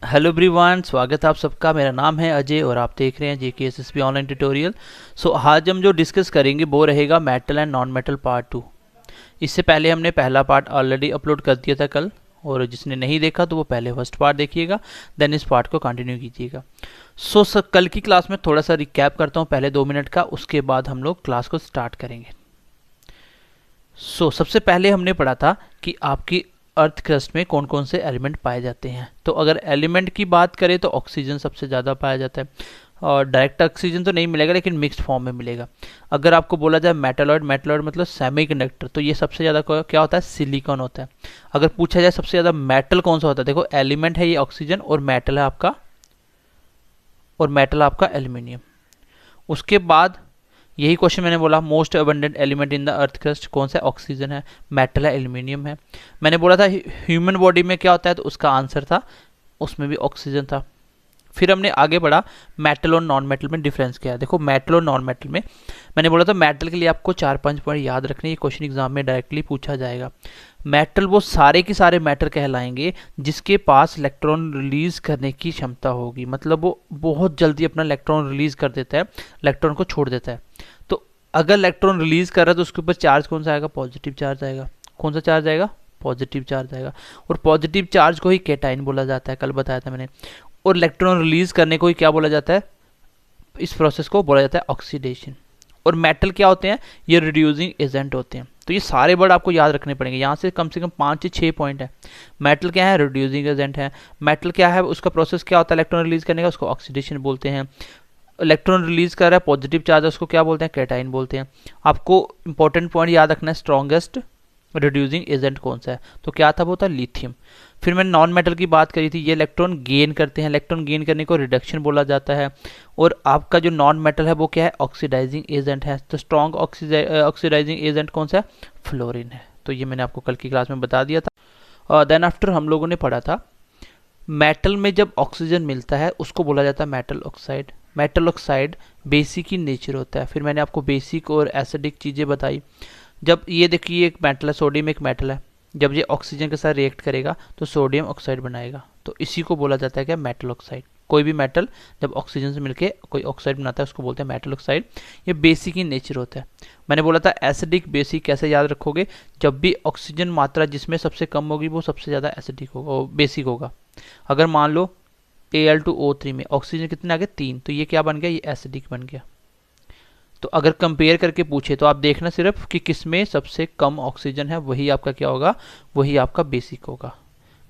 Hello everyone, स्वागत है आप सबका। मेरा नाम है अजय और आप देख रहे हैं JKSSB ऑनलाइन ट्यूटोरियल। सो आज हम जो डिस्कस करेंगे वो रहेगा metal and non metal part 2। इससे पहले हमने पहला पार्ट ऑलरेडी अपलोड कर दिया था कल, और जिसने नहीं देखा तो वो पहले फर्स्ट पार्ट देखिएगा, देन इस पार्ट को कंटिन्यू कीजिएगा। सो कल की क्लास में थोड़ा सा रिकैप करता हूँ पहले 2 मिनट का, उसके बाद हम लोग क्लास को स्टार्ट करेंगे। सबसे पहले हमने पढ़ा था कि आपकी अर्थ क्रस्ट में कौन कौन से एलिमेंट पाए जाते हैं। तो अगर एलिमेंट की बात करें तो ऑक्सीजन सबसे ज़्यादा पाया जाता है, और डायरेक्ट ऑक्सीजन तो नहीं मिलेगा लेकिन मिक्स्ड फॉर्म में मिलेगा। अगर आपको बोला जाए मेटलॉइड, मेटलॉइड मतलब सेमीकंडक्टर, तो ये सबसे ज़्यादा क्या होता है, सिलिकॉन होता है। अगर पूछा जाए सबसे ज़्यादा मेटल कौन सा होता है, देखो एलिमेंट है ये ऑक्सीजन और मेटल है आपका एल्यूमिनियम। उसके बाद यही क्वेश्चन मैंने बोला, most abundant element in the earth crust कौन सा है, ऑक्सीजन है, मेटल है, एल्यूमिनियम है। मैंने बोला था ह्यूमन बॉडी में क्या होता है, तो उसका आंसर था उसमें भी ऑक्सीजन था। फिर हमने आगे बढ़ा, मेटल और नॉन मेटल में डिफरेंस क्या है। देखो मेटल और नॉन मेटल में मैंने बोला था मेटल के लिए आपको 4-5 पॉइंट याद रखने, ये क्वेश्चन एग्जाम में डायरेक्टली पूछा जाएगा। मेटल वो सारे के सारे मेटल कहलाएंगे जिसके पास इलेक्ट्रॉन रिलीज करने की क्षमता होगी, मतलब वो बहुत जल्दी अपना इलेक्ट्रॉन रिलीज कर देता है, इलेक्ट्रॉन को छोड़ देता है। तो अगर इलेक्ट्रॉन रिलीज कर रहा है तो उसके ऊपर चार्ज कौन सा आएगा, पॉजिटिव चार्ज आएगा। कौन सा चार्ज आएगा, पॉजिटिव चार्ज आएगा। और पॉजिटिव चार्ज को ही कैटाइन बोला जाता है, कल बताया था मैंने। और इलेक्ट्रॉन रिलीज करने को ही क्या बोला जाता है, इस प्रोसेस को बोला जाता है ऑक्सीडेशन। और मेटल क्या होते हैं, ये रिड्यूसिंग एजेंट होते हैं। तो ये सारे वर्ड आपको याद रखने पड़ेंगे, यहाँ से कम 5 से 6 पॉइंट है। मेटल क्या है, रिड्यूसिंग एजेंट है। मेटल क्या है, उसका प्रोसेस क्या होता है इलेक्ट्रॉन रिलीज करने का, उसको ऑक्सीडेशन बोलते हैं। इलेक्ट्रॉन रिलीज कर रहा है पॉजिटिव चार्ज, उसको क्या बोलते हैं, कैटाइन बोलते हैं। आपको इंपॉर्टेंट पॉइंट याद रखना है, स्ट्रॉन्गेस्ट रिड्यूसिंग एजेंट कौन सा है, तो क्या था, वो था लिथियम। फिर मैंने नॉन मेटल की बात करी थी, ये इलेक्ट्रॉन गेन करते हैं, इलेक्ट्रॉन गेन करने को रिडक्शन बोला जाता है। और आपका जो नॉन मेटल है वो क्या है, ऑक्सीडाइजिंग एजेंट है। तो स्ट्रॉन्ग ऑक्सीडाइजिंग एजेंट कौन सा है, फ्लोरीन है। तो ये मैंने आपको कल की क्लास में बता दिया था। देन आफ्टर हम लोगों ने पढ़ा था मेटल में जब ऑक्सीजन मिलता है उसको बोला जाता है metal oxide. Metal oxide basic in nature होता है। फिर मैंने आपको बेसिक और एसिडिक चीज़ें बताई। जब ये देखिए एक मेटल है, सोडियम एक मेटल है, जब ये ऑक्सीजन के साथ रिएक्ट करेगा तो सोडियम ऑक्साइड बनाएगा, तो इसी को बोला जाता है क्या, मेटल ऑक्साइड। कोई भी मेटल जब ऑक्सीजन से मिलके कोई ऑक्साइड बनाता है उसको बोलते हैं मेटल ऑक्साइड। ये बेसिक इन नेचर होता है। मैंने बोला था एसिडिक बेसिक कैसे याद रखोगे, जब भी ऑक्सीजन मात्रा जिसमें सबसे कम होगी वो सबसे ज़्यादा एसिडिक होगा, बेसिक होगा। अगर मान लो Al2O3 में ऑक्सीजन कितने आ गए, 3, तो ये क्या बन गया, ये एसिडिक बन गया। तो अगर कंपेयर करके पूछे तो आप देखना सिर्फ कि किसमें सबसे कम ऑक्सीजन है, वही आपका क्या होगा, वही आपका बेसिक होगा।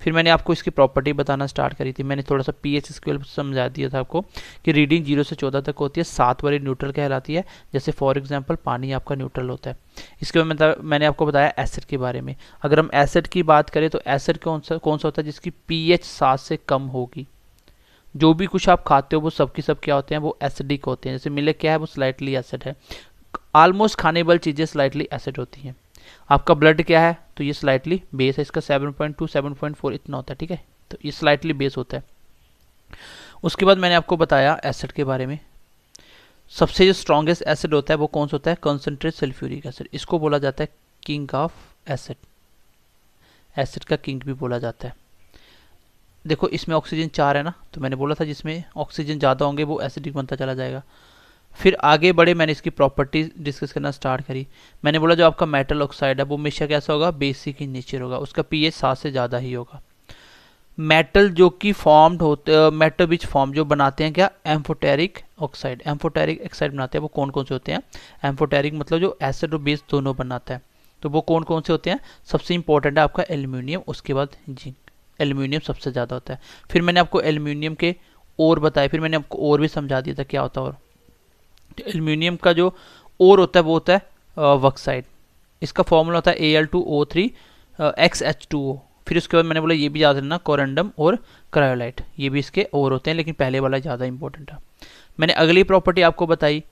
फिर मैंने आपको इसकी प्रॉपर्टी बताना स्टार्ट करी थी। मैंने थोड़ा सा pH स्केल समझा दिया था आपको कि रीडिंग 0 से 14 तक होती है, 7 वाली न्यूट्रल कहलाती है। जैसे फॉर एग्जांपल पानी आपका न्यूट्रल होता है। इसके बाद मैंने आपको बताया एसिड के बारे में। अगर हम एसिड की बात करें तो एसिड कौन सा होता है, जिसकी pH 7 से कम होगी। जो भी कुछ आप खाते हो वो सब की सब क्या होते हैं, वो एसिडिक होते हैं। जैसे मिल्क क्या है, वो स्लाइटली एसिड है। ऑलमोस्ट खानेबल चीज़ें स्लाइटली एसिड होती हैं। आपका ब्लड क्या है, तो ये स्लाइटली बेस है, इसका 7.2 7.4 इतना होता है, ठीक है। तो ये स्लाइटली बेस होता है। उसके बाद मैंने आपको बताया एसिड के बारे में। सबसे जो स्ट्रॉन्गेस्ट एसिड होता है वो कौन सा होता है, कंसंट्रेट सल्फ्यूरिक एसिड। इसको बोला जाता है किंग ऑफ एसिड, एसिड का किंग भी बोला जाता है। देखो इसमें ऑक्सीजन 4 है ना, तो मैंने बोला था जिसमें ऑक्सीजन ज़्यादा होंगे वो एसिडिक बनता चला जाएगा। फिर आगे बढ़े, मैंने इसकी प्रॉपर्टीज डिस्कस करना स्टार्ट करी। मैंने बोला जो आपका मेटल ऑक्साइड है वो हमेशा कैसा होगा, बेसिक इन नेचर होगा, उसका pH 7 से ज़्यादा ही होगा। मेटल जो कि फॉर्म्ड होते, मेटल विच फॉर्म जो बनाते हैं क्या, एम्फोटेरिक ऑक्साइड। एम्फोटेरिक ऑक्साइड बनाते हैं, वो कौन कौन से होते हैं, एम्फोटेरिक मतलब जो एसिड और बेस दोनों बनाता है। तो वो कौन कौन से होते हैं, सबसे इंपॉर्टेंट है आपका एल्यूमिनियम, उसके बाद जिंक। एल्यूमिनियम सबसे ज़्यादा होता है। फिर मैंने आपको एल्यूमिनियम के और बताया, फिर मैंने आपको और भी समझा दिया था क्या होता है। और तो एल्यूमिनियम का जो और होता है वो होता है वक्साइड। इसका फॉर्मूला होता है Al2O3 XH2O। फिर उसके बाद मैंने बोला ये भी याद रखना, कोरंडम और क्रायोलाइट, ये भी इसके और होते हैं, लेकिन पहले वाला ज़्यादा इंपॉर्टेंट है। मैंने अगली प्रॉपर्टी आपको बताई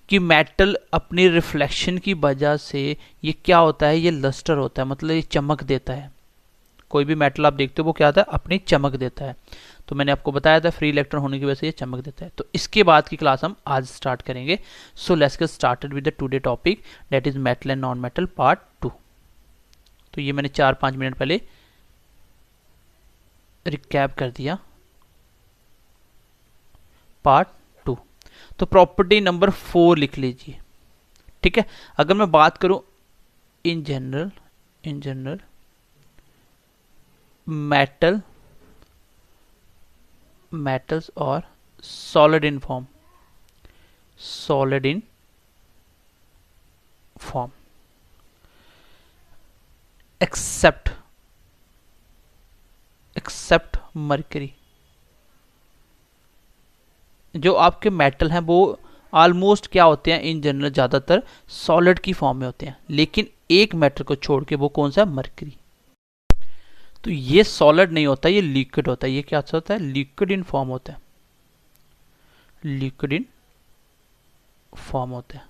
कि मेटल अपनी रिफ्लेक्शन की वजह से ये क्या होता है, ये लस्टर होता है, मतलब ये चमक देता है। कोई भी मेटल आप देखते हो वो क्या होता है, अपनी चमक देता है। तो मैंने आपको बताया था फ्री इलेक्ट्रॉन होने की वजह से ये चमक देता है। तो इसके बाद की क्लास हम आज स्टार्ट करेंगे। So let's get started with the today topic, that is metal and non metal part 2। तो ये मैंने 4-5 मिनट पहले रिकैप कर दिया। पार्ट 2। तो प्रॉपर्टी नंबर 4 लिख लीजिए, ठीक है। अगर मैं बात करूं इन जनरल मेटल्स और solid in form except mercury. जो आपके मेटल हैं वो ऑलमोस्ट क्या होते हैं, इन जनरल ज़्यादातर सॉलिड की फॉर्म में होते हैं, लेकिन एक मेटल को छोड़ के, वो कौन सा है, मरकरी। तो ये सॉलिड नहीं होता, ये लिक्विड होता है। ये क्या होता है, लिक्विड इन फॉर्म होता है, लिक्विड इन फॉर्म होता है।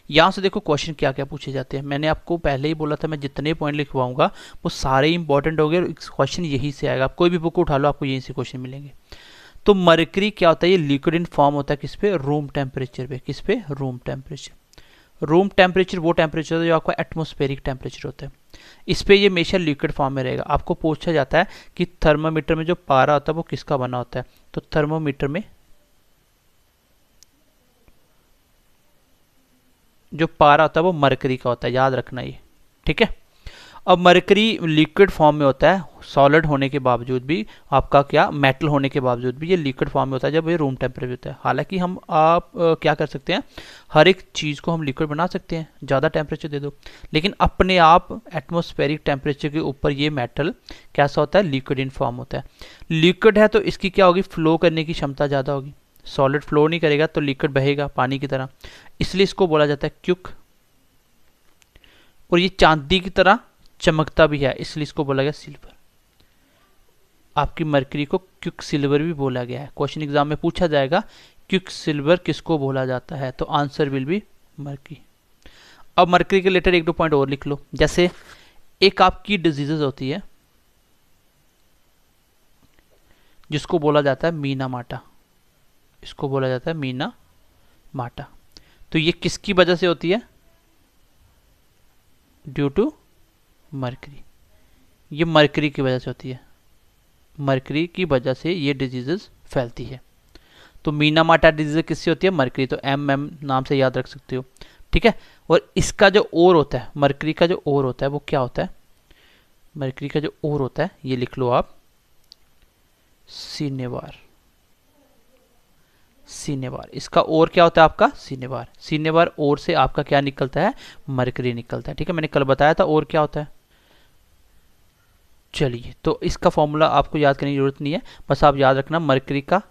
यहां से देखो क्वेश्चन क्या क्या पूछे जाते हैं। मैंने आपको पहले ही बोला था मैं जितने पॉइंट लिखवाऊंगा वो सारे इंपॉर्टेंट हो गए, क्वेश्चन यही से आएगा। आप कोई भी बुक उठा लो, आपको यहीं से क्वेश्चन मिलेंगे। तो मरकरी क्या होता है, ये लिक्विड इन फॉर्म होता है किस पे, रूम टेम्परेचर पे। किस पे, रूम टेम्परेचर। रूम टेम्परेचर वो टेम्परेचर है जो आपका एटमॉस्फेरिक टेम्परेचर होता है। इस पे ये हमेशा लिक्विड फॉर्म में रहेगा। आपको पूछा जाता है कि थर्मामीटर में जो पारा होता है वो किसका बना होता है, तो थर्मोमीटर में जो पारा होता है वो मरकरी का होता है, याद रखना ये, ठीक है। अब मरकरी लिक्विड फॉर्म में होता है, सॉलिड होने के बावजूद भी, आपका क्या मेटल होने के बावजूद भी ये लिक्विड फॉर्म में होता है जब ये रूम टेम्परेचर होता है। हालांकि हम आप क्या कर सकते हैं, हर एक चीज़ को हम लिक्विड बना सकते हैं, ज़्यादा टेम्परेचर दे दो, लेकिन अपने आप एटमॉस्फेरिक टेम्परेचर के ऊपर ये मेटल कैसा होता है, लिक्विड इन फॉर्म होता है। लिक्विड है तो इसकी क्या होगी, फ्लो करने की क्षमता ज़्यादा होगी। सॉलिड फ्लो नहीं करेगा तो लिक्विड बहेगा पानी की तरह, इसलिए इसको बोला जाता है क्विक। और ये चांदी की तरह चमकता भी है, इसलिए इसको बोला गया सिल्वर। आपकी मरकरी को क्विक सिल्वर भी बोला गया है। क्वेश्चन एग्जाम में पूछा जाएगा क्विक सिल्वर किसको बोला जाता है, तो आंसर विल बी मरकरी। अब मरकरी के रिलेटेड एक दो पॉइंट और लिख लो। जैसे एक आपकी डिजीजेज होती है जिसको बोला जाता है मीना माटा, इसको बोला जाता है मीना माटा। तो ये किसकी वजह से होती है, ड्यू टू मरकरी। ये मरकरी की वजह से होती है, मरकरी की वजह से ये डिजीजेस फैलती है। तो मीना माटा डिजीज किससे होती है, मरकरी। तो एम नाम से याद रख सकते हो, ठीक है। और इसका जो ओर होता है, मरकरी का जो ओर होता है वो क्या होता है, मरकरी का जो ओर होता है ये लिख लो आप, सीनेवार। सीनेवार, इसका ओर क्या होता है आपका, सीनेवार। सीनेवार ओर से आपका क्या निकलता है, मरकरी निकलता है, ठीक है। मैंने कल बताया था ओर क्या होता है। चलिए, तो इसका फॉर्मूला आपको याद करने की जरूरत नहीं है, बस आप याद रखना मरकरी का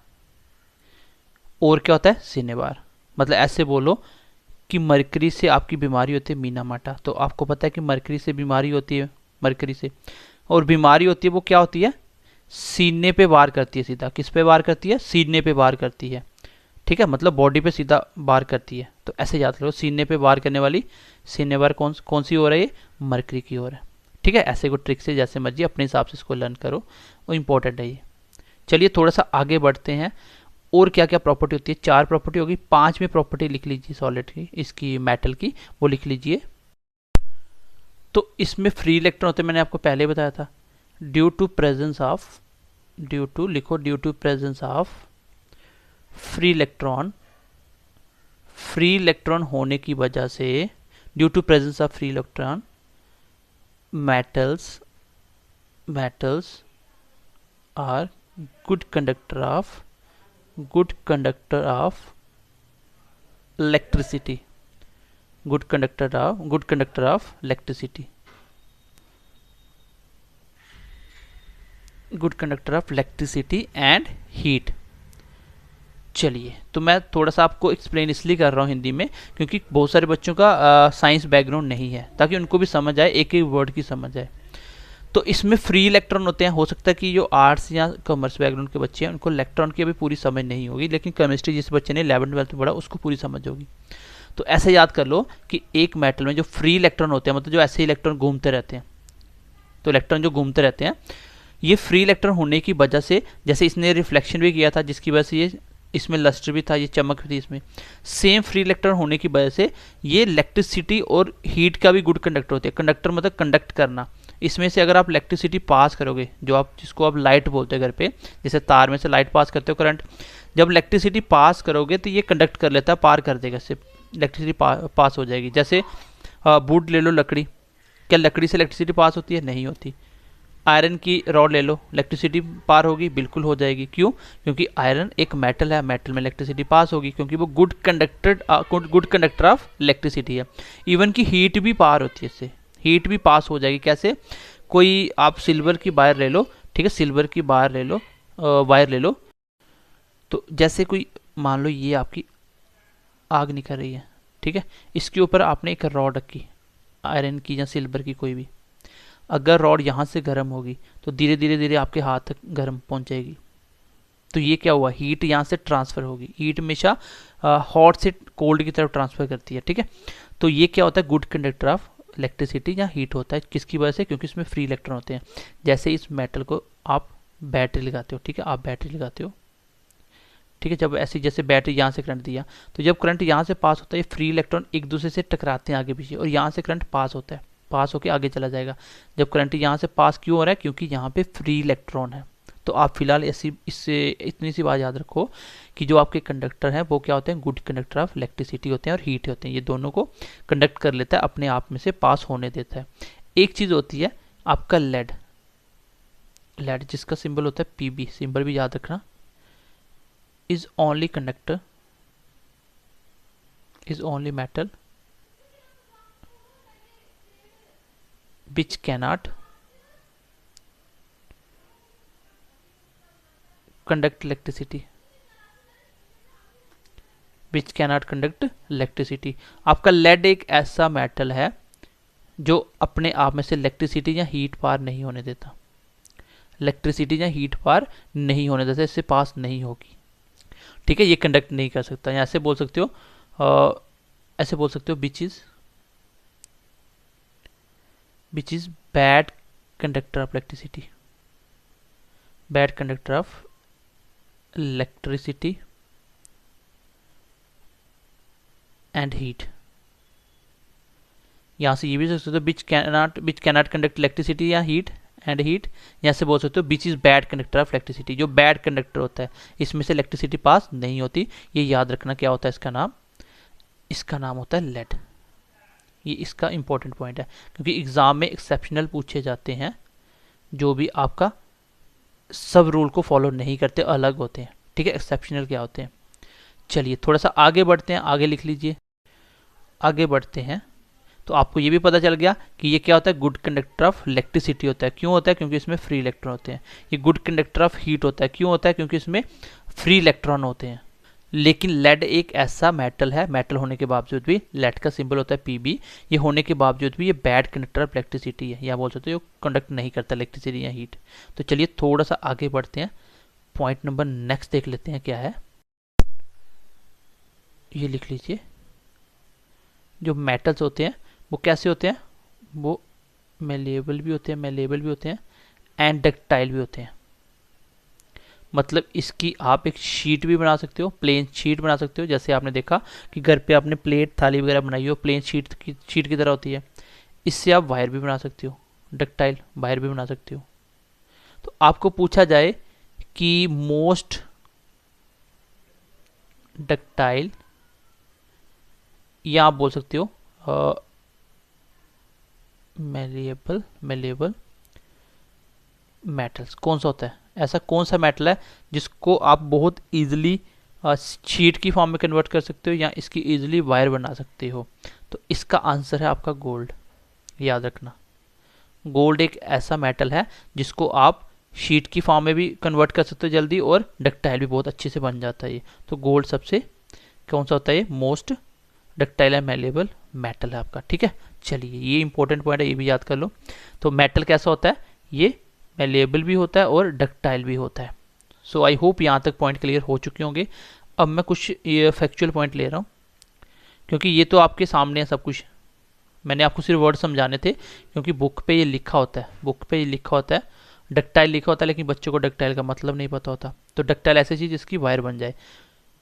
ओर क्या होता है, सीनेवार। मतलब ऐसे बोलो कि मरकरी से आपकी बीमारी होती है मीना माटा। तो आपको पता है कि मरकरी से बीमारी होती है, मरकरी से, और बीमारी होती है वो क्या होती है, सीने पे वार करती है सीधा। किस पे वार करती है, सीने पे वार करती है, ठीक है। मतलब बॉडी पे सीधा वार करती है। तो ऐसे याद रखो, सीने पे वार करने वाली सीनेवार कौन सी ओर है, ये मरकरी की ओर है, ठीक है। ऐसे को ट्रिक से जैसे मर्जी अपने हिसाब से इसको लर्न करो, वो इंपॉर्टेंट है ये। चलिए थोड़ा सा आगे बढ़ते हैं। और क्या क्या प्रॉपर्टी होती है, 4 प्रॉपर्टी होगी। 5वीं प्रॉपर्टी लिख लीजिए सॉलिड की, इसकी मेटल की, वो लिख लीजिए। तो इसमें फ्री इलेक्ट्रॉन होते हैं, मैंने आपको पहले बताया था। Due to presence of, due to लिखो, due to presence of free electron. Free electron होने की वजह से, due to presence of free electron, metals are good conductor of electricity, good conductor of electricity, good conductor of electricity and heat। चलिए, तो मैं थोड़ा सा आपको एक्सप्लेन इसलिए कर रहा हूँ हिंदी में क्योंकि बहुत सारे बच्चों का साइंस बैकग्राउंड नहीं है, ताकि उनको भी समझ आए, एक एक वर्ड की समझ आए। तो इसमें फ्री इलेक्ट्रॉन होते हैं। हो सकता है कि जो आर्ट्स या कॉमर्स बैकग्राउंड के बच्चे हैं उनको इलेक्ट्रॉन की अभी पूरी समझ नहीं होगी, लेकिन केमिस्ट्री जिस बच्चे ने 11th-12th में पढ़ा उसको पूरी समझ होगी। तो ऐसे याद कर लो कि एक मेटल में जो फ्री इलेक्ट्रॉन होते हैं, मतलब जो ऐसे इलेक्ट्रॉन घूमते रहते हैं, तो इलेक्ट्रॉन जो घूमते रहते हैं, ये फ्री इलेक्ट्रॉन होने की वजह से, जैसे इसने रिफ्लेक्शन भी किया था जिसकी वजह से ये इसमें लस्टर भी था, ये चमक भी थी इसमें, सेम फ्री इलेक्ट्रॉन होने की वजह से ये इलेक्ट्रिसिटी और हीट का भी गुड कंडक्टर होते हैं। कंडक्टर मतलब कंडक्ट करना। इसमें से अगर आप इलेक्ट्रिसिटी पास करोगे, जो आप जिसको आप लाइट बोलते हैं घर पे, जैसे तार में से लाइट पास करते हो करंट, जब इलेक्ट्रिसिटी पास करोगे तो ये कंडक्ट कर लेता है, पार कर देगा, इससे इलेक्ट्रिसिटी पास हो जाएगी। जैसे वुड ले लो, लकड़ी, क्या लकड़ी से इलेक्ट्रिसिटी पास होती है? नहीं होती। आयरन की रॉड ले लो, इलेक्ट्रिसिटी पार होगी? बिल्कुल हो जाएगी। क्यों? क्योंकि आयरन एक मेटल है, मेटल में इलेक्ट्रिसिटी पास होगी क्योंकि वो गुड कंडक्टर ऑफ इलेक्ट्रिसिटी है। इवन की हीट भी पार होती है, इससे हीट भी पास हो जाएगी। कैसे? कोई आप सिल्वर की वायर ले लो, ठीक है, सिल्वर की वायर ले लो, वायर ले लो, तो जैसे कोई मान लो ये आपकी आग निकल रही है, ठीक है, इसके ऊपर आपने एक रॉड रखी, आयरन की या सिल्वर की कोई भी, अगर रॉड यहाँ से गर्म होगी तो धीरे धीरे धीरे आपके हाथ तक गर्म पहुँचेगी। तो ये क्या हुआ? हीट यहाँ से ट्रांसफ़र होगी। हीट हमेशा हॉट से कोल्ड की तरफ ट्रांसफ़र करती है, ठीक है। तो ये क्या होता है? गुड कंडक्टर ऑफ इलेक्ट्रिसिटी या हीट होता है। किसकी वजह से? क्योंकि इसमें फ्री इलेक्ट्रॉन होते हैं। जैसे इस मेटल को आप बैटरी लगाते हो, ठीक है, आप बैटरी लगाते हो, ठीक है, जब ऐसी जैसे बैटरी यहाँ से करंट दिया, तो जब करंट यहाँ से पास होता है, फ्री इलेक्ट्रॉन एक दूसरे से टकराते हैं आगे पीछे, और यहाँ से करंट पास होता है, पास होकर आगे चला जाएगा। जब करंट यहाँ से पास क्यों हो रहा है? क्योंकि यहाँ पे फ्री इलेक्ट्रॉन है। तो आप फिलहाल ऐसी इससे इतनी सी बात याद रखो कि जो आपके कंडक्टर हैं वो क्या होते हैं? गुड कंडक्टर ऑफ इलेक्ट्रिसिटी होते हैं और हीट होते हैं। ये दोनों को कंडक्ट कर लेता है, अपने आप में से पास होने देता है। एक चीज़ होती है आपका लेड, लेड जिसका सिंबल होता है पीबी, सिंबल भी याद रखना, is only conductor, is only metal which cannot conduct electricity, which cannot conduct electricity। आपका लेड एक ऐसा मेटल है जो अपने आप में से इलेक्ट्रिसिटी या हीट पार नहीं होने देता, इलेक्ट्रिसिटी या हीट पार नहीं होने देता, इससे पास नहीं होगी, ठीक है। ये कंडक्ट नहीं कर सकता। या ऐसे बोल सकते हो, ऐसे बोल सकते हो which is bad conductor of electricity, bad conductor of electricity and heat. यहां से ये भी सोच सकते हो विच कैनॉट कंडक्ट इलेक्ट्रिसिटी या हीट एंड हीट। यहाँ से बोल सकते हो which is bad conductor of electricity, जो बैड कंडक्टर होता है इसमें से इलेक्ट्रिसिटी पास नहीं होती। ये याद रखना क्या होता है इसका नाम? इसका नाम होता है लेड। ये इसका इंपॉर्टेंट पॉइंट है क्योंकि एग्जाम में एक्सेप्शनल पूछे जाते हैं जो भी आपका सब रूल को फॉलो नहीं करते, अलग होते हैं, ठीक है। एक्सेप्शनल क्या होते हैं? चलिए थोड़ा सा आगे बढ़ते हैं, आगे लिख लीजिए, आगे बढ़ते हैं। तो आपको ये भी पता चल गया कि ये क्या होता है? गुड कंडक्टर ऑफ इलेक्ट्रिसिटी होता है। क्यों होता है? क्योंकि इसमें फ्री इलेक्ट्रॉन होते हैं। ये गुड कंडक्टर ऑफ हीट होता है। क्यों होता है? क्योंकि इसमें फ्री इलेक्ट्रॉन होते हैं। लेकिन लेड एक ऐसा मेटल है, मेटल होने के बावजूद भी, लेड का सिंबल होता है पीबी, ये होने के बावजूद भी ये बैड कंडक्टर ऑफ इलेक्ट्रिसिटी है, या बोल सकते हो कंडक्ट नहीं करता इलेक्ट्रिसिटी या हीट। तो चलिए थोड़ा सा आगे बढ़ते हैं, पॉइंट नंबर नेक्स्ट देख लेते हैं क्या है। ये लिख लीजिए, जो मेटल्स होते हैं वो कैसे होते हैं? वो मेलेबल भी होते हैं, एंड डक्टाइल भी होते हैं। मतलब इसकी आप एक शीट भी बना सकते हो, प्लेन शीट बना सकते हो। जैसे आपने देखा कि घर पे आपने प्लेट थाली वगैरह बनाई हो, प्लेन शीट की तरह होती है। इससे आप वायर भी बना सकते हो, डक्टाइल वायर भी बना सकते हो। तो आपको पूछा जाए कि मोस्ट डक्टाइल, या आप बोल सकते हो मेलेबल मेटल्स कौन सा होता है? ऐसा कौन सा मेटल है जिसको आप बहुत इजीली शीट की फॉर्म में कन्वर्ट कर सकते हो या इसकी इजीली वायर बना सकते हो? तो इसका आंसर है आपका गोल्ड। याद रखना, गोल्ड एक ऐसा मेटल है जिसको आप शीट की फॉर्म में भी कन्वर्ट कर सकते हो जल्दी, और डक्टाइल भी बहुत अच्छे से बन जाता है ये। तो गोल्ड सबसे कौन सा होता है? ये most ductile and malleable metal है आपका, ठीक है। चलिए ये इंपॉर्टेंट पॉइंट है, ये भी याद कर लो। तो मेटल कैसा होता है? ये मेलेबल भी होता है और डक्टाइल भी होता है। सो आई होप यहाँ तक पॉइंट क्लियर हो चुके होंगे। अब मैं कुछ ये फैक्चुअल पॉइंट ले रहा हूँ क्योंकि ये तो आपके सामने है सब कुछ, मैंने आपको सिर्फ वर्ड समझाने थे क्योंकि बुक पे ये लिखा होता है, बुक पे ये लिखा होता है, डक्टाइल लिखा होता है, लेकिन बच्चों को डक्टाइल का मतलब नहीं पता होता। तो डक्टाइल ऐसी चीज़ जिसकी वायर बन जाए,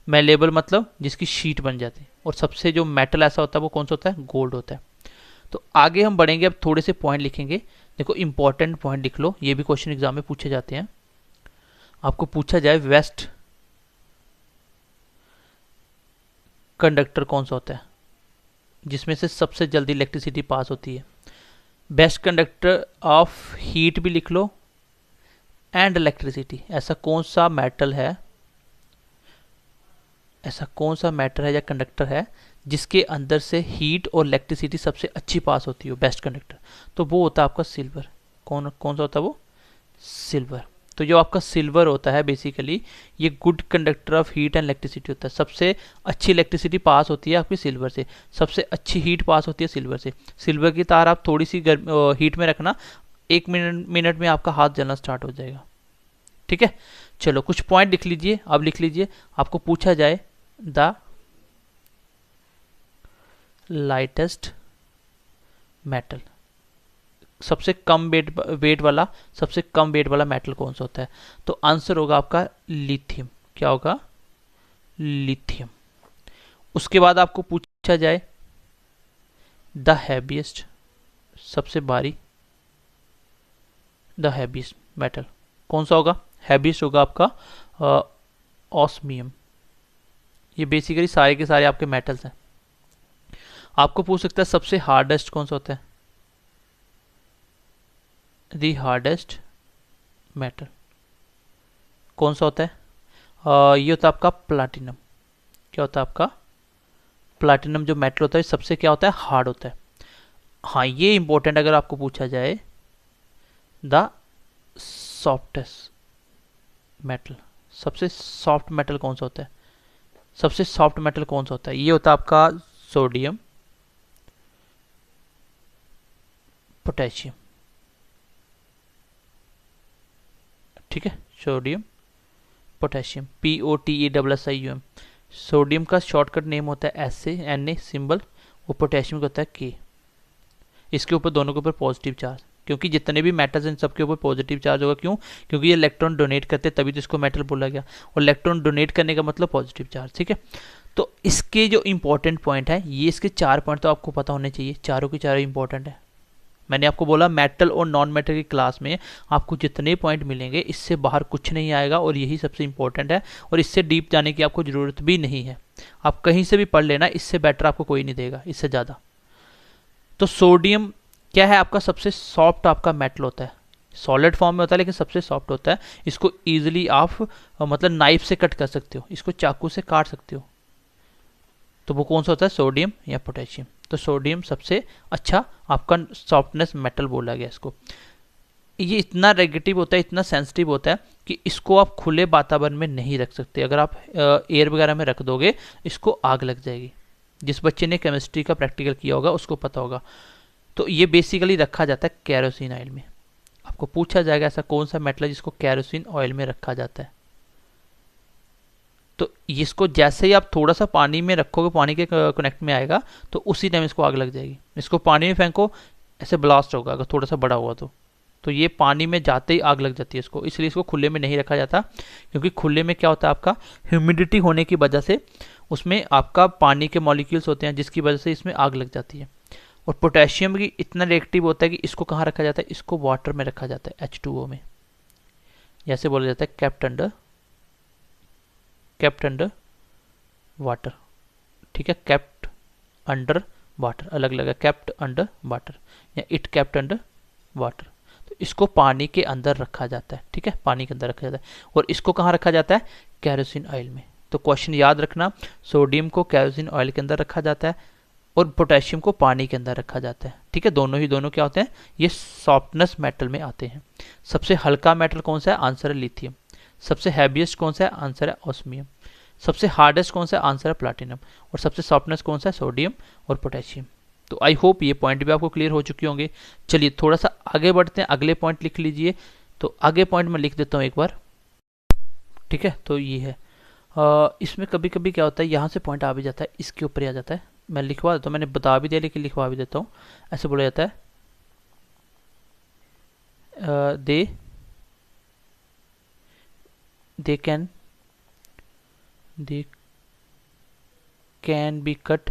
मेलेबल मतलब जिसकी शीट बन जाती है, और सबसे जो मेटल ऐसा होता है वो कौन सा होता है? गोल्ड होता है। तो आगे हम बढ़ेंगे, अब थोड़े से पॉइंट लिखेंगे। देखो इंपॉर्टेंट पॉइंट लिख लो, ये भी क्वेश्चन एग्जाम में पूछे जाते हैं। आपको पूछा जाए वेस्ट कंडक्टर कौन सा होता है जिसमें से सबसे जल्दी इलेक्ट्रिसिटी पास होती है? बेस्ट कंडक्टर ऑफ हीट भी लिख लो एंड इलेक्ट्रिसिटी। ऐसा कौन सा मेटल है, ऐसा कौन सा मैटर है या कंडक्टर है जिसके अंदर से हीट और इलेक्ट्रिसिटी सबसे अच्छी पास होती हो, बेस्ट कंडक्टर? तो वो होता है आपका सिल्वर। कौन कौन सा होता है वो? सिल्वर। तो जो आपका सिल्वर होता है बेसिकली ये good conductor of heat and electricity होता है। सबसे अच्छी इलेक्ट्रिसिटी पास होती है आपकी सिल्वर से, सबसे अच्छी हीट पास होती है सिल्वर से। सिल्वर की तार आप थोड़ी सी हीट में रखना, 1 मिनट में आपका हाथ जलना स्टार्ट हो जाएगा। ठीक है, चलो कुछ पॉइंट लिख लीजिए। अब लिख लीजिए, आपको पूछा जाए द लाइटेस्ट मेटल, सबसे कम वेट वाला, सबसे कम वेट वाला मेटल कौन सा होता है? तो आंसर होगा आपका लिथियम। क्या होगा? लिथियम। उसके बाद आपको पूछा जाए द हैवीएस्ट, सबसे भारी, द हैवीएस्ट मेटल कौन सा होगा? हैवीएस्ट होगा आपका ऑस्मियम। ये बेसिकली सारे के सारे आपके मेटल्स हैं। आपको पूछ सकता है सबसे हार्डेस्ट कौन सा होता है? दी हार्डेस्ट मेटल कौन सा होता है? ये होता है आपका प्लाटिनम। क्या होता है आपका? प्लाटिनम जो मेटल होता है सबसे क्या होता है? हार्ड होता है। हाँ, ये इंपॉर्टेंट अगर आपको पूछा जाए द सॉफ्टेस्ट मेटल, सबसे सॉफ्ट मेटल कौन सा होता है? सबसे सॉफ्ट मेटल कौन सा होता है? ये होता है आपका सोडियम, पोटेशियम। ठीक है, सोडियम पोटेशियम, POTESSIUM। सोडियम का शॉर्टकट नेम होता है Na सिंबल, वो पोटेशियम का होता है K। इसके ऊपर दोनों के ऊपर पॉजिटिव चार्ज, क्योंकि जितने भी मेटल्स हैं सबके ऊपर पॉजिटिव चार्ज होगा। क्यों? क्योंकि ये इलेक्ट्रॉन डोनेट करते हैं, तभी तो इसको मेटल बोला गया। और इलेक्ट्रॉन डोनेट करने का मतलब पॉजिटिव चार्ज। ठीक है, तो इसके जो इंपॉर्टेंट पॉइंट है, ये इसके 4 पॉइंट तो आपको पता होने चाहिए, चारों के चारों इंपॉर्टेंट है। मैंने आपको बोला मेटल और नॉन मेटल की क्लास में आपको जितने पॉइंट मिलेंगे इससे बाहर कुछ नहीं आएगा, और यही सबसे इंपॉर्टेंट है। और इससे डीप जाने की आपको ज़रूरत भी नहीं है, आप कहीं से भी पढ़ लेना, इससे बेटर आपको कोई नहीं देगा इससे ज़्यादा। तो सोडियम क्या है आपका? सबसे सॉफ्ट आपका मेटल होता है, सॉलिड फॉर्म में होता है लेकिन सबसे सॉफ्ट होता है। इसको ईजिली आप मतलब नाइफ से कट कर सकते हो, इसको चाकू से काट सकते हो। तो वो कौन सा होता है? सोडियम या पोटेशियम। तो सोडियम सबसे अच्छा आपका सॉफ्टनेस मेटल बोला गया इसको। ये इतना नेगेटिव होता है, इतना सेंसिटिव होता है कि इसको आप खुले वातावरण में नहीं रख सकते। अगर आप एयर वगैरह में रख दोगे इसको आग लग जाएगी। जिस बच्चे ने केमिस्ट्री का प्रैक्टिकल किया होगा उसको पता होगा। तो ये बेसिकली रखा जाता है कैरोसिन ऑयल में। आपको पूछा जाएगा ऐसा कौन सा मेटल है जिसको कैरोसिन ऑयल में रखा जाता है? तो इसको जैसे ही आप थोड़ा सा पानी में रखोगे, पानी के कनेक्ट में आएगा, तो उसी टाइम इसको आग लग जाएगी। इसको पानी में फेंको, ऐसे ब्लास्ट होगा अगर थोड़ा सा बड़ा हुआ तो ये पानी में जाते ही आग लग जाती है इसको। इसलिए इसको खुले में नहीं रखा जाता, क्योंकि खुले में क्या होता है आपका ह्यूमिडिटी होने की वजह से उसमें आपका पानी के मॉलिक्यूल्स होते हैं, जिसकी वजह से इसमें आग लग जाती है। और पोटेशियम भी इतना रिएक्टिव होता है कि इसको कहाँ रखा जाता है? इसको वाटर में रखा जाता है, H2O में। जैसे बोला जाता है केप्ट अंडर वाटर। ठीक है, केप्ट अंडर वाटर अलग अलग है, केप्ट अंडर वाटर या इट केप्ट अंडर वाटर। तो इसको पानी के अंदर रखा जाता है। ठीक है, पानी के अंदर रखा जाता है। और इसको कहाँ रखा जाता है? कैरोसिन ऑयल में। तो क्वेश्चन याद रखना, सोडियम को कैरोसिन ऑयल के अंदर रखा जाता है और पोटेशियम को पानी के अंदर रखा जाता है। ठीक है, दोनों क्या होते हैं? ये सॉफ्टनेस मेटल में आते हैं। सबसे हल्का मेटल कौन सा है? आंसर है लिथियम। सबसे हैवीएस्ट कौन सा है? आंसर है ऑस्मियम। सबसे हार्डेस्ट कौन सा है? आंसर है प्लैटिनम। और सबसे सॉफ्टनेस कौन सा है? सोडियम और पोटेशियम। तो आई होप ये पॉइंट भी आपको क्लियर हो चुके होंगे। चलिए थोड़ा सा आगे बढ़ते हैं, अगले पॉइंट लिख लीजिए। तो आगे पॉइंट मैं लिख देता हूँ एक बार। ठीक है, तो ये है इसमें कभी कभी क्या होता है, यहाँ से पॉइंट आ भी जाता है, इसके ऊपर आ जाता है। मैं लिखवा देता हूँ, मैंने बता भी दिया लेकिन लिखवा भी देता हूँ। ऐसे बोला जाता है they can be cut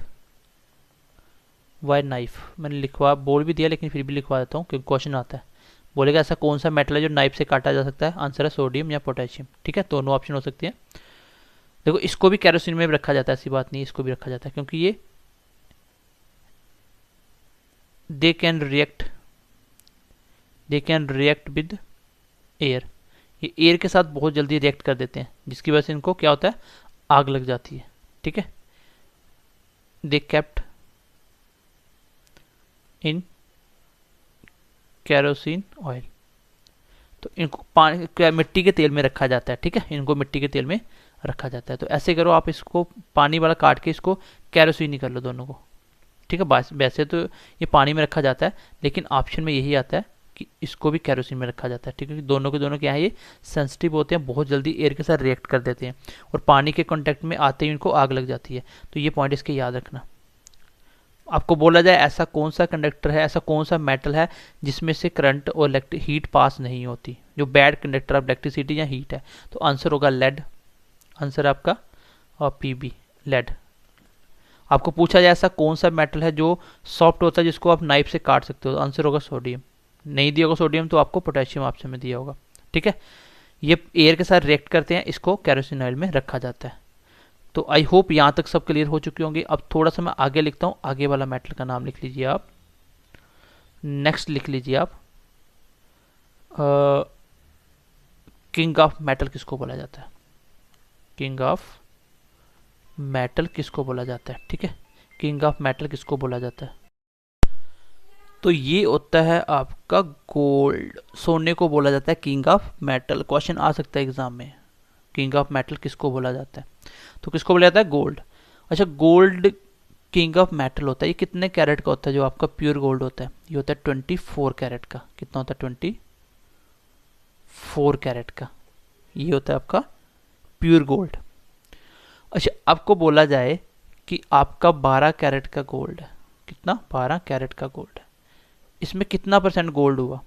by knife. मैंने बोल भी दिया लेकिन फिर भी लिखवा देता हूँ क्योंकि क्वेश्चन आता है। बोलेगा ऐसा कौन सा मेटल है जो नाइफ से काटा जा सकता है? आंसर है सोडियम या पोटेशियम। ठीक है, दोनों ऑप्शन हो सकती है। देखो इसको भी केरोसिन में रखा जाता है, ऐसी बात नहीं, इसको भी रखा जाता है, क्योंकि ये they can react with air, ये एयर के साथ बहुत जल्दी रिएक्ट कर देते हैं, जिसकी वजह से इनको क्या होता है, आग लग जाती है। ठीक है, they kept in kerosene oil, तो इनको पानी क्या मिट्टी के तेल में रखा जाता है। ठीक है, इनको मिट्टी के तेल में रखा जाता है। तो ऐसे करो आप, इसको पानी वाला काट के इसको केरोसिन ही कर लो दोनों को। ठीक है, वैसे तो ये पानी में रखा जाता है, लेकिन ऑप्शन में यही आता है कि इसको भी केरोसिन में रखा जाता है। ठीक है, क्योंकि दोनों के दोनों क्या है, ये सेंसिटिव होते हैं, बहुत जल्दी एयर के साथ रिएक्ट कर देते हैं, और पानी के कॉन्टेक्ट में आते ही इनको आग लग जाती है। तो ये पॉइंट इसके याद रखना। आपको बोला जाए ऐसा कौन सा कंडक्टर है, ऐसा कौन सा मेटल है जिसमें से करंट और हीट पास नहीं होती, जो बैड कंडक्टर ऑफ इलेक्ट्रिसिटी या हीट है, तो आंसर होगा लेड। आंसर आपका और पीबी, लेड। आपको पूछा जाए ऐसा कौन सा मेटल है जो सॉफ्ट होता है, जिसको आप नाइफ से काट सकते हो, तो आंसर होगा सोडियम। नहीं दिया होगा सोडियम तो आपको पोटेशियम ऑप्शन में दिया होगा। ठीक है, ये एयर के साथ रिएक्ट करते हैं, इसको केरोसिन ऑयल में रखा जाता है। तो आई होप यहाँ तक सब क्लियर हो चुके होंगे। अब थोड़ा सा मैं आगे लिखता हूँ, आगे वाला मेटल का नाम लिख लीजिए आप। नेक्स्ट लिख लीजिए आप, किंग ऑफ मेटल किसको बोला जाता है, किंग ऑफ मेटल किसको बोला जाता है। ठीक है, किंग ऑफ मेटल किसको बोला जाता है, तो ये होता है आपका गोल्ड, सोने को बोला जाता है किंग ऑफ मेटल। क्वेश्चन आ सकता है एग्जाम में, किंग ऑफ मेटल किसको बोला जाता है, तो किसको बोला जाता है, गोल्ड। अच्छा, गोल्ड किंग ऑफ मेटल होता है, ये कितने कैरेट का होता है, जो आपका प्योर गोल्ड होता है, ये होता है 24 कैरेट का। कितना होता है, 24 कैरेट का, ये होता है आपका प्योर गोल्ड। अच्छा, आपको बोला जाए कि आपका 12 कैरेट का गोल्ड है, कितना, 12 कैरेट का गोल्ड है, इसमें कितना परसेंट गोल्ड हुआ,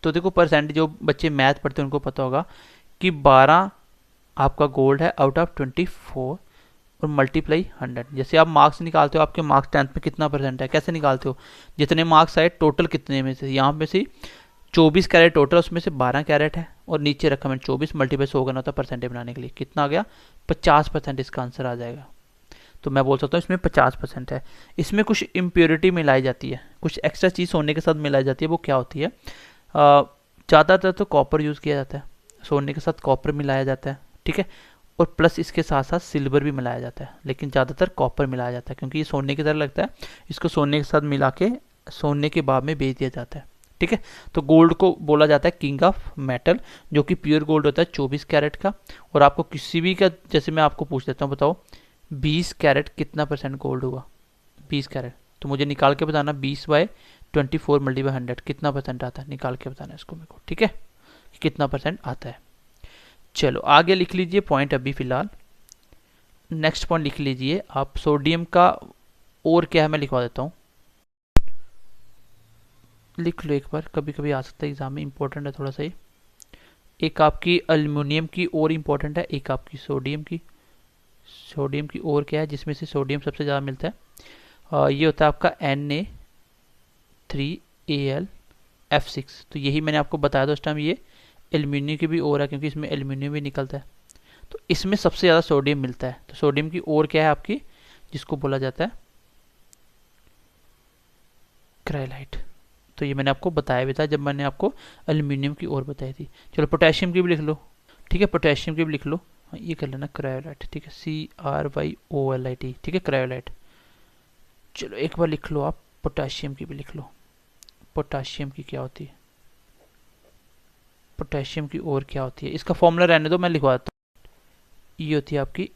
तो देखो परसेंट, जो बच्चे मैथ पढ़ते हैं उनको पता होगा कि 12 आपका गोल्ड है आउट ऑफ 24 और मल्टीप्लाई 100। जैसे आप मार्क्स निकालते हो, आपके मार्क्स 10th में कितना परसेंट है, कैसे निकालते हो, जितने मार्क्स आए टोटल कितने में से, यहाँ पे से 24 कैरेट टोटल, उसमें से 12 कैरेट है और नीचे रखा मैंने 24 मल्टीप्लाई 100 करना होता है परसेंटेज बनाने के लिए, कितना आ गया, 50% इसका आंसर आ जाएगा। तो मैं बोल सकता हूँ इसमें 50% है। इसमें कुछ इम्प्योरिटी मिलाई जाती है, कुछ एक्स्ट्रा चीज़ सोने के साथ मिलाई जाती है, वो क्या होती है, ज़्यादातर तो कॉपर यूज़ किया जाता है, सोने के साथ कॉपर मिलाया जाता है। ठीक है, और प्लस इसके साथ साथ सिल्वर भी मिलाया जाता है, लेकिन ज़्यादातर कॉपर मिलाया जाता है, क्योंकि ये सोने की तरह लगता है, इसको सोने के साथ मिला के सोने के बाद में बेच दिया जाता है। ठीक है, तो गोल्ड को बोला जाता है किंग ऑफ मेटल, जो कि प्योर गोल्ड होता है 24 कैरेट का। और आपको किसी भी का, जैसे मैं आपको पूछ लेता हूँ, बताओ 20 कैरेट कितना परसेंट गोल्ड हुआ, 20 कैरेट, तो मुझे निकाल के बताना, 20/24 मल्टीप्लाई 100 कितना परसेंट आता है, निकाल के बताना इसको मेरे को। ठीक है, कितना परसेंट आता है। चलो आगे लिख लीजिए पॉइंट अभी फिलहाल। नेक्स्ट पॉइंट लिख लीजिए आप, सोडियम का और क्या है मैं लिखवा देता हूँ, लिख लो एक बार, कभी कभी आ सकता है एग्जाम में, इंपॉर्टेंट है थोड़ा सा ही। एक आपकी एल्युमिनियम की और इंपॉर्टेंट है, एक आपकी सोडियम की। सोडियम की और क्या है जिसमें से सोडियम सबसे ज़्यादा मिलता है, ये होता है आपका Na3Al(F6), तो यही मैंने आपको बताया था उस टाइम, ये एल्युमिनियम की भी और है, क्योंकि इसमें एल्युमिनियम भी निकलता है, तो इसमें सबसे ज़्यादा सोडियम मिलता है। तो सोडियम की और क्या है आपकी, जिसको बोला जाता है क्राइलाइट। तो ये मैंने आपको बताया भी था जब मैंने आपको एल्युमिनियम की और बताई थी। चलो पोटेशियम की भी लिख लो। ठीक है, पोटेशियम की भी लिख लो, ये कर लेना क्रायोलाइट। ठीक है, CRYOLIT। ठीक है, क्रायोलाइट। चलो एक बार लिख लो आप, पोटेशियम की भी लिख लो। पोटेशियम की क्या होती है, पोटेशियम की और क्या होती है, इसका फॉर्मूला रहने दो, मैं लिखवा देता हूँ। ये होती है आपकी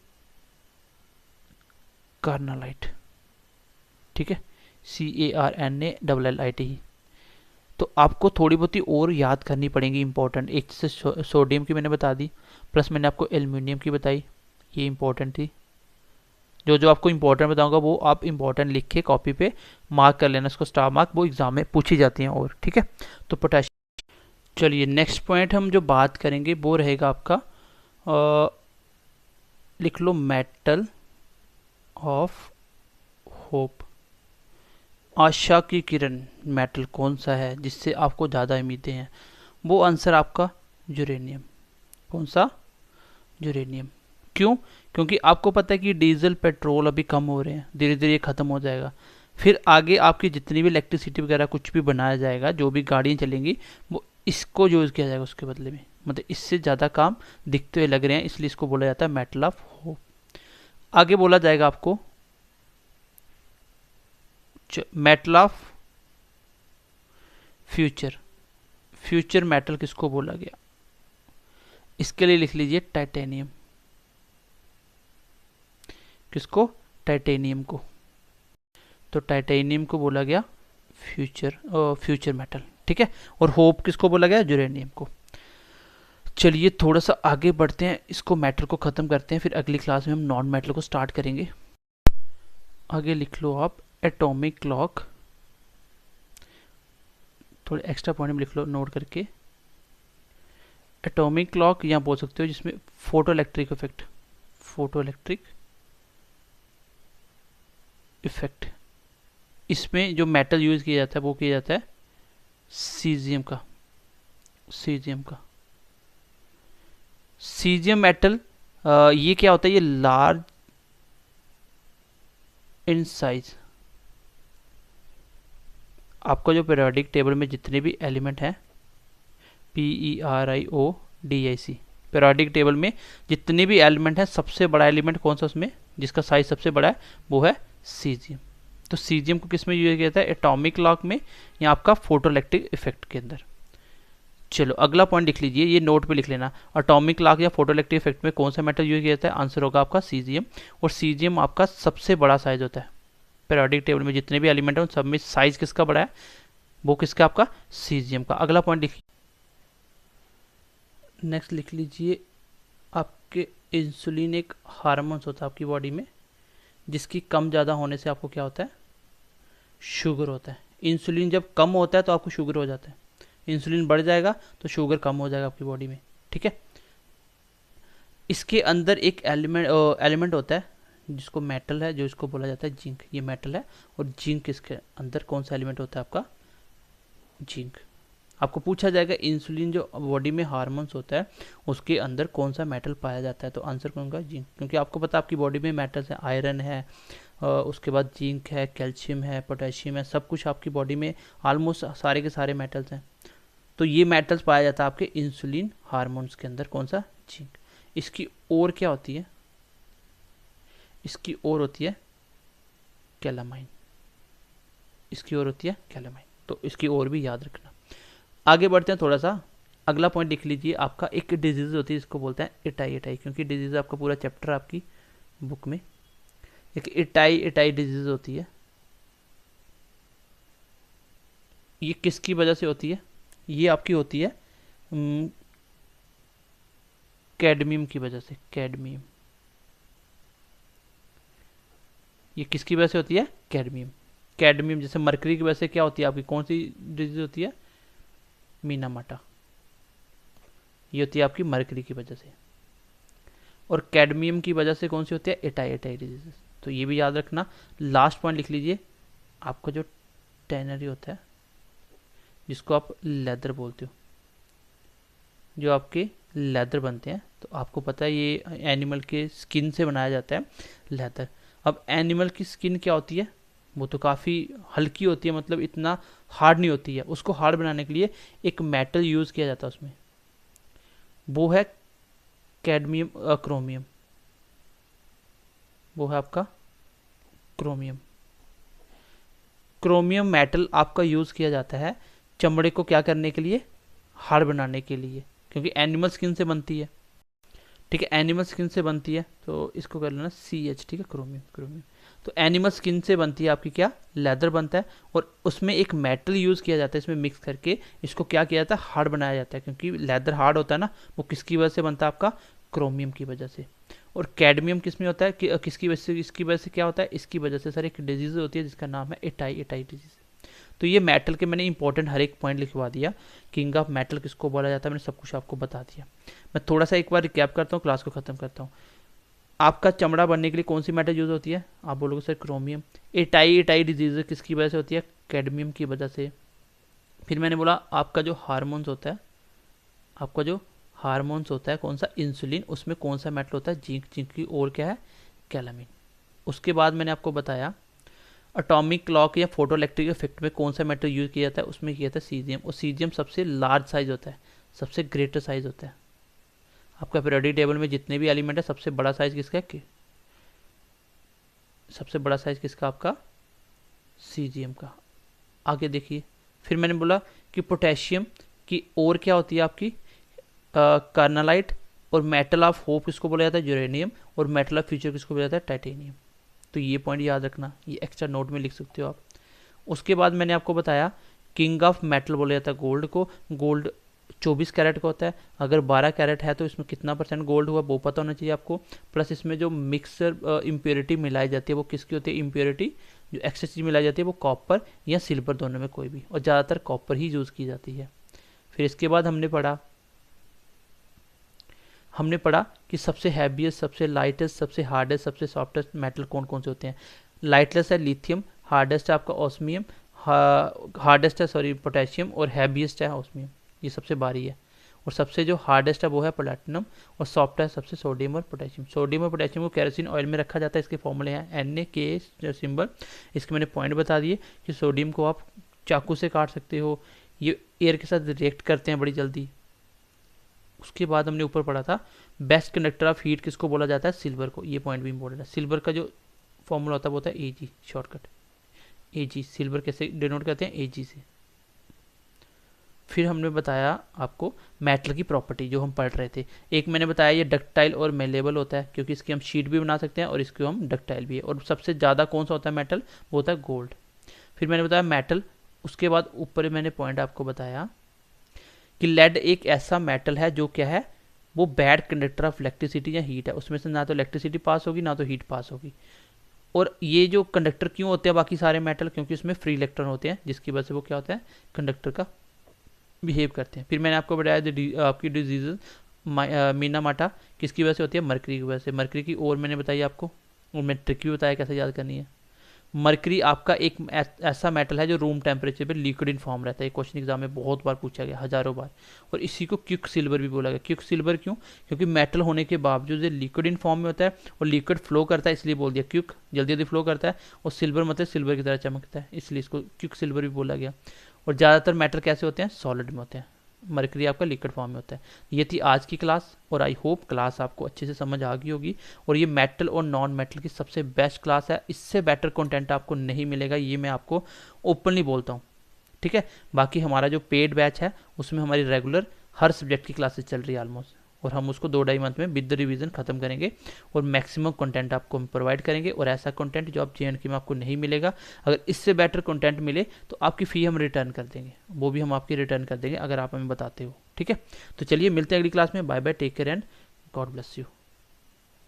कार्नालाइट। ठीक है, CARNALLIT। तो आपको थोड़ी बहुत ही और याद करनी पड़ेगी इंपॉर्टेंट। एक से सोडियम की मैंने बता दी, प्लस मैंने आपको एल्युमिनियम की बताई, ये इंपॉर्टेंट थी। जो जो आपको इंपॉर्टेंट बताऊंगा वो आप इंपॉर्टेंट लिख के कॉपी पे मार्क कर लेना, इसको स्टार मार्क, वो एग्जाम में पूछी जाती हैं। और ठीक है, तो पोटेशियम। चलिए नेक्स्ट पॉइंट हम जो बात करेंगे वो रहेगा आपका, लिख लो मेटल ऑफ होप, आशा की किरण मेटल कौन सा है जिससे आपको ज़्यादा उम्मीदें हैं, वो आंसर आपका यूरेनियम। कौन सा, यूरेनियम। क्यों? क्योंकि आपको पता है कि डीजल पेट्रोल अभी कम हो रहे हैं, धीरे धीरे ये ख़त्म हो जाएगा। फिर आगे आपकी जितनी भी इलेक्ट्रिसिटी वगैरह कुछ भी बनाया जाएगा, जो भी गाड़ियाँ चलेंगी, वो इसको यूज़ किया जाएगा उसके बदले में। मतलब इससे ज़्यादा काम दिखते हुए लग रहे हैं, इसलिए इसको बोला जाता है मेटल ऑफ होप। आगे बोला जाएगा आपको metal of future. Future metal किसको बोला गया? इसके लिए लिख लीजिए टाइटेनियम। किसको? टाइटेनियम को। तो टाइटेनियम को बोला गया फ्यूचर मेटल, ठीक है। और होप किसको बोला गया? यूरेनियम को। चलिए थोड़ा सा आगे बढ़ते हैं, इसको मेटल को ख़त्म करते हैं, फिर अगली क्लास में हम नॉन मेटल को स्टार्ट करेंगे। आगे लिख लो आप एटॉमिक क्लॉक, थोड़े एक्स्ट्रा पॉइंट में लिख लो नोट करके। एटॉमिक क्लॉक यहाँ बोल सकते हो, जिसमें फोटो इलेक्ट्रिक इफेक्ट, इसमें जो मेटल यूज किया जाता है वो किया जाता है सीजियम का। सीजियम मेटल ये क्या होता है? ये लार्ज इन साइज। आपका जो पीरियोडिक टेबल में जितने भी एलिमेंट हैं, PERIODIC, पीरियोडिक टेबल में जितने भी एलिमेंट हैं, सबसे बड़ा एलिमेंट कौन सा उसमें, जिसका साइज सबसे बड़ा है, वो है सीजियम। तो सीजियम को किस में यूज किया जाता है? एटॉमिक क्लॉक में, या आपका फोटोइलेक्ट्रिक इफेक्ट के अंदर। चलो अगला पॉइंट लिख लीजिए, ये नोट पे लिख लेना। एटॉमिक क्लॉक या फोटोइलेक्ट्रिक इफेक्ट में कौन सा मेटल यूज किया जाता है? आंसर होगा आपका सीजियम। और सीजियम आपका सबसे बड़ा साइज होता है पीरियोडिक टेबल में, जितने भी एलिमेंट हैं उन सब में साइज किसका बड़ा है? वो किसका? आपका सीजियम का। अगला पॉइंट लिखिए, नेक्स्ट लिख लीजिए, आपके इंसुलिन एक हार्मोन्स होता है आपकी बॉडी में, जिसकी कम ज़्यादा होने से आपको क्या होता है? शुगर होता है। इंसुलिन जब कम होता है तो आपको शुगर हो जाता है, इंसुलिन बढ़ जाएगा तो शुगर कम हो जाएगा आपकी बॉडी में, ठीक है। इसके अंदर एक एलिमेंट होता है जिसको मेटल है, जो इसको बोला जाता है जिंक। ये मेटल है, और जिंक इसके अंदर कौन सा एलिमेंट होता है? आपका जिंक। आपको पूछा जाएगा इंसुलिन जो बॉडी में हार्मोन्स होता है उसके अंदर कौन सा मेटल पाया जाता है, तो आंसर कौन होगा? जिंक। क्योंकि आपको पता है आपकी बॉडी में मेटल्स हैं, आयरन है, उसके बाद जिंक है, कैल्शियम है, पोटेशियम है, सब कुछ आपकी बॉडी में ऑलमोस्ट सारे के सारे मेटल्स हैं। तो ये मेटल्स पाया जाता है आपके इंसुलिन हार्मोन्स के अंदर, कौन सा? जिंक। इसकी और क्या होती है? इसकी और होती है कैलामाइन। इसकी और होती है कैलामाइन, तो इसकी और भी याद रखना। आगे बढ़ते हैं थोड़ा सा, अगला पॉइंट लिख लीजिए, आपका एक डिजीज होती है जिसको बोलते हैं इटाई, क्योंकि डिजीज आपका पूरा चैप्टर आपकी बुक में एक इटाई डिजीज होती है। ये किसकी वजह से होती है? ये आपकी होती है कैडमियम की वजह से। कैडमियम, ये किसकी वजह से होती है? कैडमियम। जैसे मरकरी की वजह से क्या होती है आपकी, कौन सी डिजीज होती है? मीनामाटा। ये होती है आपकी मरकरी की वजह से। और कैडमियम की वजह से कौन सी होती है? Itai disease. तो ये भी याद रखना। लास्ट पॉइंट लिख लीजिए, आपका जो टैनरी होता है, जिसको आप लेदर बोलते हो, जो आपके लेदर बनते हैं, तो आपको पता है ये एनिमल के स्किन से बनाया जाता है लेदर। अब एनिमल की स्किन क्या होती है? वो तो काफ़ी हल्की होती है, मतलब इतना हार्ड नहीं होती है। उसको हार्ड बनाने के लिए एक मेटल यूज़ किया जाता है उसमें, वो है कैडमियम क्रोमियम। वो है आपका क्रोमियम। क्रोमियम मेटल आपका यूज़ किया जाता है चमड़े को क्या करने के लिए? हार्ड बनाने के लिए, क्योंकि एनिमल स्किन से बनती है, ठीक है। एनिमल स्किन से बनती है, तो इसको कर लेना CH, ठीक है। क्रोमियम। तो एनिमल स्किन से बनती है आपकी क्या? लेदर बनता है, और उसमें एक मेटल यूज़ किया जाता है इसमें मिक्स करके, इसको क्या किया जाता है? हार्ड बनाया जाता है। क्योंकि लेदर हार्ड होता है ना, वो किसकी वजह से बनता है? आपका क्रोमियम की वजह से। और कैडमियम किस में होता है किसकी वजह से? इसकी वजह से क्या होता है? इसकी वजह से सर एक डिजीज होती है जिसका नाम है इटाई डिजीज। तो ये मेटल के मैंने इंपॉर्टेंट हर एक पॉइंट लिखवा दिया। किंग ऑफ मेटल किसको बोला जाता है, मैंने सब कुछ आपको बता दिया। मैं थोड़ा सा एक बार रिकैप करता हूँ, क्लास को ख़त्म करता हूँ। आपका चमड़ा बनने के लिए कौन सी मेटल यूज़ होती है? आप बोलोगे सर क्रोमियम। इटाई डिजीज किसकी वजह से होती है? कैडमियम की वजह से। फिर मैंने बोला आपका जो हार्मोन्स होता है, आपका जो हार्मोन्स होता है कौन सा, इंसुलिन, उसमें कौन सा मेटल होता है, जिंक, जिंक की और क्या है, कैलामिन। उसके बाद मैंने आपको बताया एटॉमिक क्लॉक या फोटो इलेक्ट्रिक इफेक्ट में कौन सा मेटल यूज किया जाता है, उसमें किया जाता है सीजियम, और सीजियम सबसे लार्ज साइज होता है, सबसे ग्रेटर साइज होता है। आपका पीरियोडिक टेबल में जितने भी एलिमेंट है सबसे बड़ा साइज किसका है, सबसे बड़ा साइज किसका, आपका सीजियम का। आगे देखिए, फिर मैंने बोला कि पोटेशियम की और क्या होती है आपकी, कार्नालाइट, और मेटल ऑफ होप किसको बोला जाता है, यूरेनियम, और मेटल ऑफ फ्यूचर किसको बोला जाता है, टाइटेनियम। तो ये पॉइंट याद रखना, ये एक्स्ट्रा नोट में लिख सकते हो आप। उसके बाद मैंने आपको बताया किंग ऑफ मेटल बोला जाता है गोल्ड को। गोल्ड 24 कैरेट का होता है, अगर 12 कैरेट है तो इसमें कितना परसेंट गोल्ड हुआ वो पता होना चाहिए आपको। प्लस इसमें जो मिक्सर इम्प्योरिटी मिलाई जाती है वो किसकी होती है, इम्प्योरिटी जो एक्स्ट्रा चीज मिलाई जाती है वो कॉपर या सिल्वर दोनों में कोई भी, और ज़्यादातर कॉपर ही यूज़ की जाती है। फिर इसके बाद हमने पढ़ा कि सबसे हैवीएस्ट, सबसे लाइटेस्ट, सबसे हार्डेस्ट, सबसे सॉफ्टेस्ट मेटल कौन कौन से होते हैं। लाइटलेस है लिथियम, हार्डेस्ट है आपका ऑस्मियम, हार्डेस्ट है पोटेशियम, और हैवीएस्ट है ऑस्मियम, ये सबसे भारी है। और सबसे जो हार्डेस्ट है वो है प्लैटिनम, और सॉफ्ट है सबसे सोडियम और पोटेशियम। सोडियम और पोटेशियम को केरोसिन ऑयल में रखा जाता है, इसके फॉर्मूले हैं Na सिंबल। इसके मैंने पॉइंट बता दिए कि सोडियम को आप चाकू से काट सकते हो, ये एयर के साथ रिएक्ट करते हैं बड़ी जल्दी। उसके बाद हमने ऊपर पढ़ा था बेस्ट कंडक्टर ऑफ हीट किसको बोला जाता है, सिल्वर को। ये पॉइंट भी इंपॉर्टेंट है। सिल्वर का जो फॉर्मूला होता है वो होता है Ag, शॉर्टकट Ag। सिल्वर कैसे डिनोट करते हैं, Ag से। फिर हमने बताया आपको मेटल की प्रॉपर्टी जो हम पढ़ रहे थे। एक मैंने बताया ये डक्टाइल और मेलेबल होता है, क्योंकि इसकी हम शीट भी बना सकते हैं और इसको हम डक्टाइल भी है। और सबसे ज़्यादा कौन सा होता है मेटल, वो होता है गोल्ड। फिर मैंने बताया मेटल। उसके बाद ऊपर मैंने पॉइंट आपको बताया कि लेड एक ऐसा मेटल है जो क्या है, वो बैड कंडक्टर ऑफ इलेक्ट्रिसिटी या हीट है। उसमें से ना तो इलेक्ट्रिसिटी पास होगी ना तो हीट पास होगी। और ये जो कंडक्टर क्यों होते हैं बाकी सारे मेटल, क्योंकि उसमें फ्री इलेक्ट्रॉन होते हैं, जिसकी वजह से वो क्या होता है, कंडक्टर का बिहेव करते हैं। फिर मैंने आपको बताया आपकी डिजीज मीना माटा किसकी वजह से होती है, मरकरी की वजह से। मरकरी की और मैंने बताई आपको, और मैं ट्रिक भी बताया कैसे याद करनी है। मरकरी आपका एक ऐसा मेटल है जो रूम टेम्परेचर पे लिक्विड इन फॉर्म रहता है। क्वेश्चन एग्जाम में बहुत बार पूछा गया, हजारों बार। और इसी को क्विक सिल्वर भी बोला गया। क्विक सिल्वर क्यों, क्योंकि मेटल होने के बावजूद ये लिक्विड इन फॉर्म में होता है और लिक्विड फ्लो करता है, इसलिए बोल दिया क्विक, जल्दी जल्दी फ्लो करता है। और सिल्वर मतलब सिल्वर की तरह चमकता है, इसलिए इसको क्विक सिल्वर भी बोला गया। और ज़्यादातर मेटल कैसे होते हैं, सॉलिड में होते हैं। मरकरी आपका लिक्विड फॉर्म में होता है। ये थी आज की क्लास, और आई होप क्लास आपको अच्छे से समझ आ गई होगी। और ये मेटल और नॉन मेटल की सबसे बेस्ट क्लास है, इससे बेटर कंटेंट आपको नहीं मिलेगा, ये मैं आपको ओपनली बोलता हूँ। ठीक है, बाकी हमारा जो पेड बैच है उसमें हमारी रेगुलर हर सब्जेक्ट की क्लासेस चल रही है ऑलमोस्ट, और हम उसको 2-2.5 मंथ में विद द रिवीजन खत्म करेंगे और मैक्सिमम कंटेंट आपको हम प्रोवाइड करेंगे। और ऐसा कंटेंट जो आप JNK में आपको नहीं मिलेगा, अगर इससे बेटर कंटेंट मिले तो आपकी फ़ी हम रिटर्न कर देंगे, वो भी हम आपकी रिटर्न कर देंगे अगर आप हमें बताते हो। ठीक है, तो चलिए मिलते हैं अगली क्लास में। Bye bye, take care and God bless you.